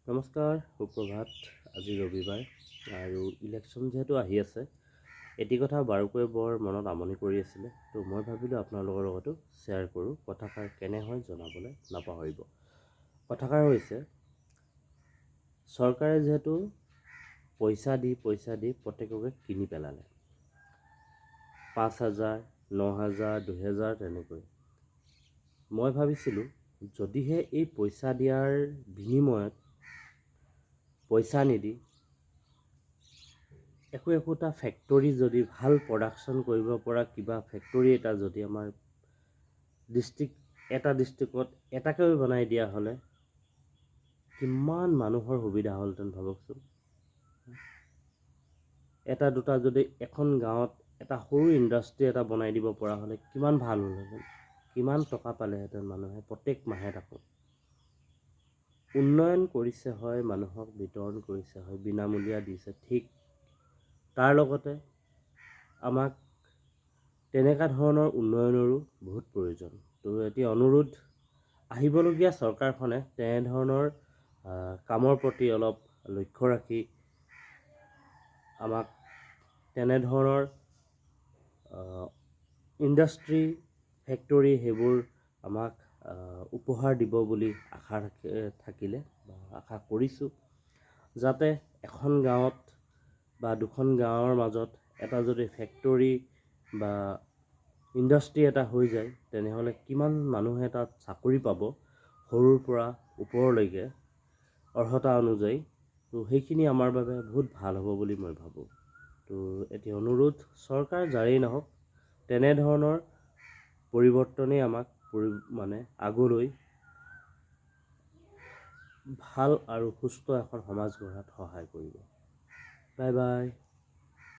নমস্কাৰ, সুপ্ৰভাত। আজি ৰবিবাৰ আৰু ইলেকশ্যন যিহেতু আহি আছে, এটি কথা বাৰুকৈ বৰ মনত আমনি কৰি আছিলে। তো মই ভাবিলোঁ আপোনালোকৰ লগতো শ্বেয়াৰ কৰোঁ। কথাষাৰ কেনে হয় জনাবলৈ নাপাহৰিব। কথাষাৰ হৈছে, চৰকাৰে যিহেতু পইচা দি প্ৰত্যেককে কিনি পেলালে, 5,000, 9,000, 2,000 তেনেকৈ। মই ভাবিছিলোঁ যদিহে এই পইচা দিয়াৰ বিনিময়ত পইচা নিদি একোটা ফেক্টৰী যদি ভাল প্ৰডাকশ্যন কৰিব পৰা কিবা ফেক্টৰী এটা যদি আমাৰ ডিষ্ট্ৰিক্টত এটাকৈ বনাই দিয়া হ'লে কিমান মানুহৰ সুবিধা হ'লহেঁতেন ভাবকচোন। এটা দুটা যদি এখন গাঁৱত এটা সৰু ইণ্ডাষ্ট্ৰী এটা বনাই দিব পৰা হ'লে কিমান ভাল হ'লহেঁতেন, কিমান টকা পালেহেঁতেন মানুহে প্ৰত্যেক মাহে। তাকো উন্নয়ন কৰিছে হয়, মানুহক বিতৰণ কৰিছে হয়, বিনামূলীয়া দিছে ঠিক, তাৰ লগতে আমাক তেনেকুৱা ধৰণৰ উন্নয়নৰো বহুত প্ৰয়োজন। তো এতিয়া অনুৰোধ, আহিবলগীয়া চৰকাৰখনে তেনেধৰণৰ কামৰ প্ৰতি অলপ লক্ষ্য ৰাখি আমাক তেনেধৰণৰ ইণ্ডাষ্ট্ৰী, ফেক্টৰী সেইবোৰ আমাক উপহাৰ দিব বুলি আশা থাকিলে বা আশা কৰিছোঁ, যাতে এখন গাঁৱত বা দুখন গাঁৱৰ মাজত এটা যদি ফেক্টৰী বা ইণ্ডাষ্ট্ৰী এটা হৈ যায়, তেনেহ'লে কিমান মানুহে তাত চাকৰি পাব সৰুৰ পৰা ওপৰলৈকে অৰ্হতা অনুযায়ী। তো সেইখিনি আমাৰ বাবে বহুত ভাল হ'ব বুলি মই ভাবোঁ। তো এতিয়া অনুৰোধ, চৰকাৰ যাৰেই নহওক তেনেধৰণৰ পৰিৱৰ্তনেই আমাক আগলৈ ভাল আৰু সুস্থ এখন সমাজ গঢ়াত সহায় কৰিব। Bye bye.